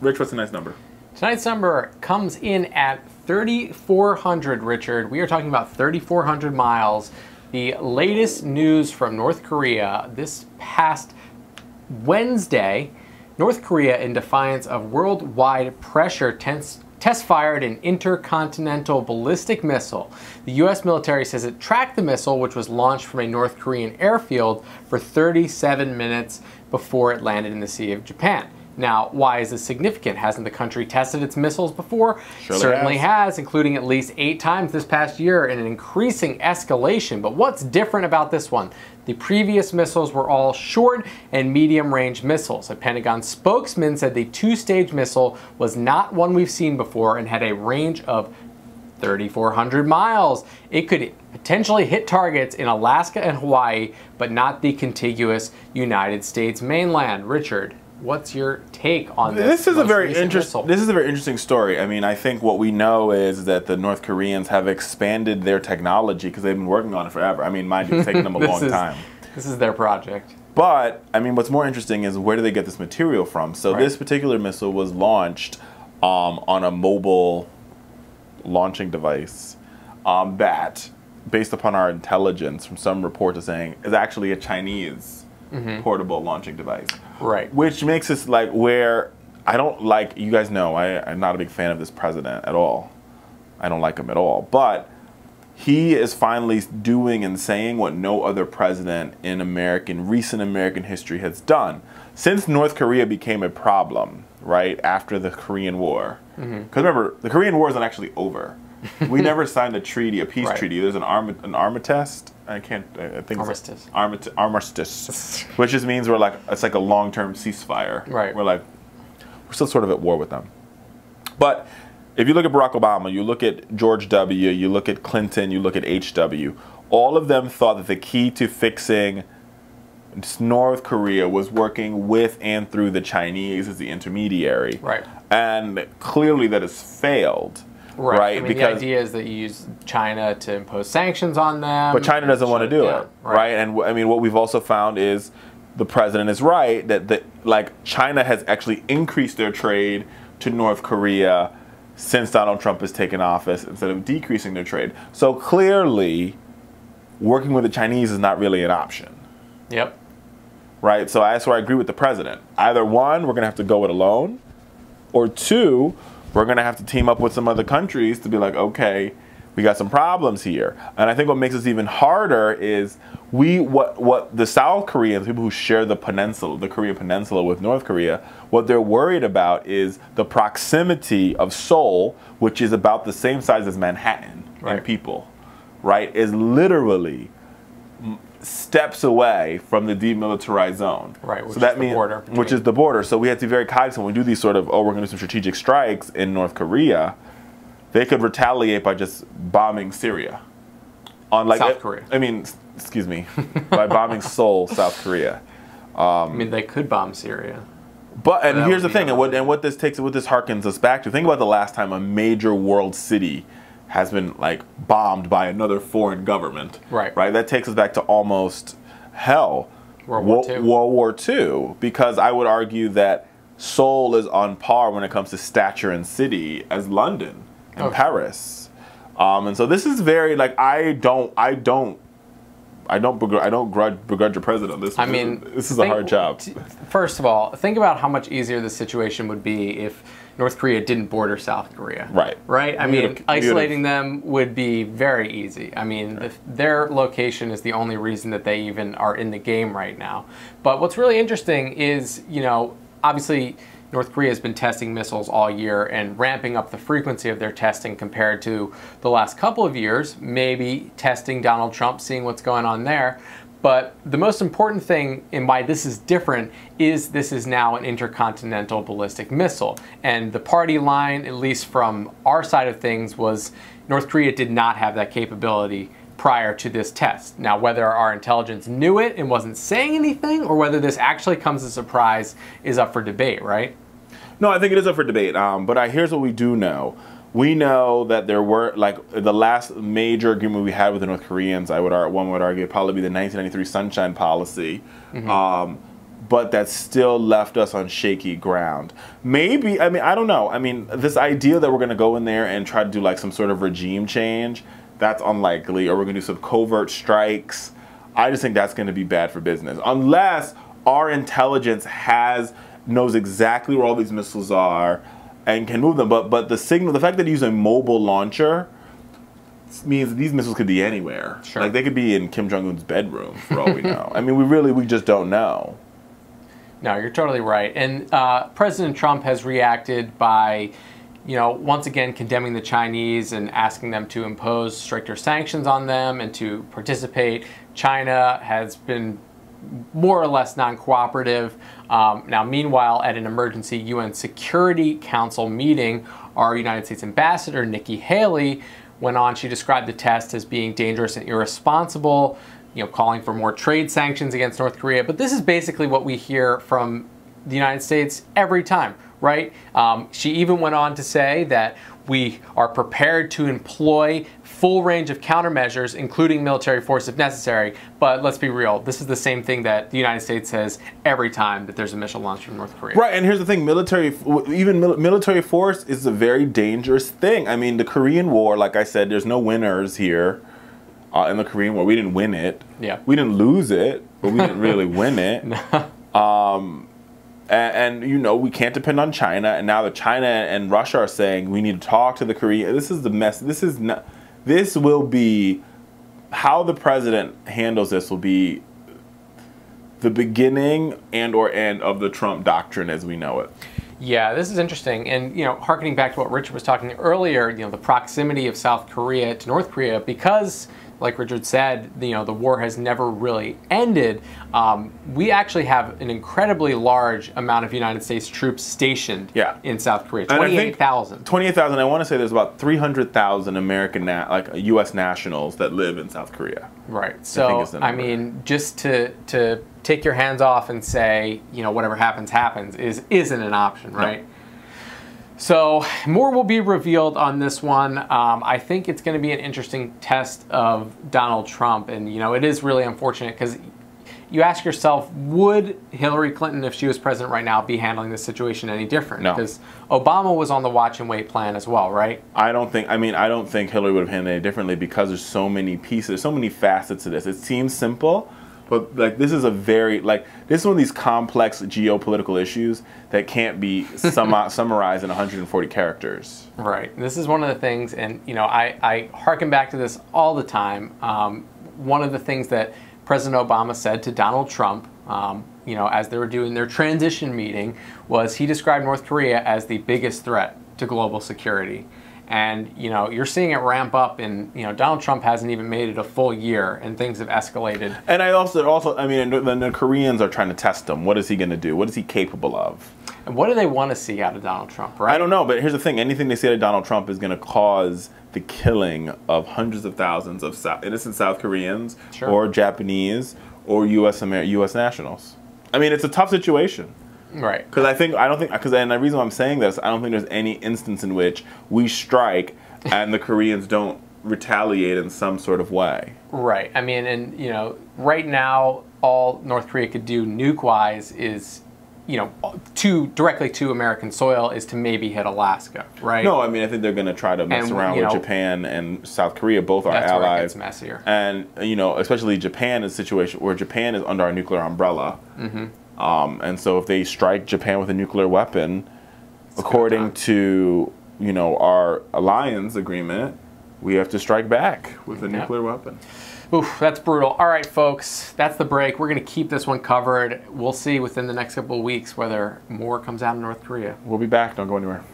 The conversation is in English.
Rich, what's tonight's number? Tonight's number comes in at 3,400, Richard. We are talking about 3,400 miles. The latest news from North Korea this past Wednesday, North Korea, in defiance of worldwide pressure, test-fired an intercontinental ballistic missile. The U.S. military says it tracked the missile, which was launched from a North Korean airfield, for 37 minutes before it landed in the Sea of Japan. Now, why is this significant? Hasn't the country tested its missiles before? Certainly has, including at least 8 times this past year, in an increasing escalation. But what's different about this one? The previous missiles were all short and medium-range missiles. A Pentagon spokesman said the 2-stage missile was not one we've seen before and had a range of 3,400 miles. It could potentially hit targets in Alaska and Hawaii, but not the contiguous United States mainland. Richard, what's your take on this? This is a very interesting story. I mean, I think what we know is that the North Koreans have expanded their technology because they've been working on it forever. I mean, mind you, it's taken them a long time. This is their project. But, I mean, what's more interesting is where do they get this material from? So this particular missile was launched on a mobile launching device that, based upon our intelligence from some reports, is saying is actually a Chinese portable launching device. Right. Which makes us like where I don't like, you guys know, I'm not a big fan of this president at all. I don't like him at all. But he is finally doing and saying what no other president in recent American history has done. Since North Korea became a problem, right, after the Korean War. Because remember, the Korean War isn't actually over. We never signed a treaty, a peace treaty. There's an armistice. I think armistice. Armistice, which just means it's like a long-term ceasefire. Right. We're still sort of at war with them. But if you look at Barack Obama, you look at George W., you look at Clinton, you look at HW, all of them thought that the key to fixing North Korea was working with and through the Chinese as the intermediary. Right. And clearly that has failed. Right. I mean, because the idea is that you use China to impose sanctions on them. But China doesn't want to do it. Right. And I mean, what we've also found is the president is right that China has actually increased their trade to North Korea since Donald Trump has taken office instead of decreasing their trade. So clearly, working with the Chinese is not really an option. Yep. Right? So that's where I agree with the president. Either one, we're going to have to go it alone, or two, we're going to have to team up with some other countries to be like, okay, we got some problems here. And I think what makes this even harder is what the South Koreans, people who share the peninsula, the Korean peninsula with North Korea, what they're worried about is the proximity of Seoul, which is about the same size as Manhattan in people, right, is literally steps away from the demilitarized zone. Right, which so that is means, the border. Which is the border. So we have to be very cognizant when we do these sort of, we're going to do some strategic strikes in North Korea. They could retaliate by just bombing Syria. South Korea. I mean, excuse me, by bombing Seoul, South Korea. I mean, they could bomb Syria. But here's the thing, and what this harkens us back to. Think about the last time a major world city has been bombed by another foreign government. Right. That takes us back to almost hell. World War II. Because I would argue that Seoul is on par when it comes to stature and city as London and Paris. And so this is very I don't begrudge your president. This is a hard job. First of all, think about how much easier the situation would be if North Korea didn't border South Korea. Right? I mean, isolating them would be very easy. I mean, their location is the only reason that they even are in the game right now. But what's really interesting is, obviously North Korea has been testing missiles all year and ramping up the frequency of their testing compared to the last couple of years, maybe testing Donald Trump, seeing what's going on there. But the most important thing and why this is different is this is now an intercontinental ballistic missile. And the party line, at least from our side of things, was North Korea did not have that capability prior to this test. Now, whether our intelligence knew it and wasn't saying anything, or whether this actually comes as a surprise, is up for debate, right? No, I think it is up for debate. But here's what we do know. We know that there were, the last major agreement we had with the North Koreans, one would argue, probably be the 1993 Sunshine Policy, but that still left us on shaky ground. Maybe, I mean, I don't know. I mean, this idea that we're going to go in there and try to do like some sort of regime change, that's unlikely. Or we're going to do some covert strikes. I just think that's going to be bad for business. Unless our intelligence knows exactly where all these missiles are and can move them. But the fact that they use a mobile launcher means these missiles could be anywhere. Sure. Like they could be in Kim Jong-un's bedroom for all we know. I mean, we just don't know. No, you're totally right. And President Trump has reacted by, once again condemning the Chinese and asking them to impose stricter sanctions on them and to participate. China has been more or less non-cooperative. Now, meanwhile, at an emergency UN Security Council meeting, our United States Ambassador, Nikki Haley, went on. She described the test as being dangerous and irresponsible, calling for more trade sanctions against North Korea. But this is basically what we hear from the United States every time, right? She even went on to say that we are prepared to employ full range of countermeasures, including military force if necessary. But let's be real, this is the same thing that the United States says every time that there's a missile launch from North Korea. Right, and here's the thing, military force is a very dangerous thing. I mean, the Korean War, like I said, there's no winners here in the Korean War. We didn't win it. Yeah. We didn't lose it, but we didn't really win it. And we can't depend on China. And now that China and Russia are saying we need to talk to the Koreans. This is the mess. This will be how the president handles this will be the beginning and/or end of the Trump doctrine as we know it. Yeah, this is interesting. And, hearkening back to what Richard was talking earlier, the proximity of South Korea to North Korea, because, like Richard said, the war has never really ended. We actually have an incredibly large amount of United States troops stationed in South Korea, 28,000. 28,000. I want to say there's about 300,000 American, U.S. nationals that live in South Korea. Right. So, I mean, just to take your hands off and say, whatever happens, happens isn't an option, right? No. So more will be revealed on this one. I think it's going to be an interesting test of Donald Trump. And, it is really unfortunate because you ask yourself, would Hillary Clinton, if she was president right now, be handling this situation any different? No. Because Obama was on the watch and wait plan as well, right? I don't think Hillary would have handled it any differently because there's so many pieces, so many facets to this. It seems simple, but this is one of these complex geopolitical issues that can't be summarized in 140 characters. Right. This is one of the things, and I harken back to this all the time. One of the things that President Obama said to Donald Trump, as they were doing their transition meeting, was he described North Korea as the biggest threat to global security. And, you're seeing it ramp up, and, Donald Trump hasn't even made it a full year, and things have escalated. And the Koreans are trying to test him. What is he going to do? What is he capable of? And what do they want to see out of Donald Trump, right? I don't know, but here's the thing. Anything they say to Donald Trump is going to cause the killing of hundreds of thousands of innocent South Koreans or Japanese or U.S. nationals. I mean, it's a tough situation. Right. And the reason why I'm saying this, I don't think there's any instance in which we strike and the Koreans don't retaliate in some sort of way. Right. I mean, and, right now, all North Korea could do nuke-wise is, directly to American soil is to maybe hit Alaska, right? No, I mean, I think they're going to try to mess around with Japan and South Korea. Both are allies. Where it gets messier. And, especially Japan is a situation where Japan is under our nuclear umbrella. Mm-hmm. And so if they strike Japan with a nuclear weapon, according to, our alliance agreement, we have to strike back with a nuclear weapon. Oof, that's brutal. All right, folks, that's the break. We're going to keep this one covered. We'll see within the next couple of weeks whether more comes out of North Korea. We'll be back. Don't go anywhere.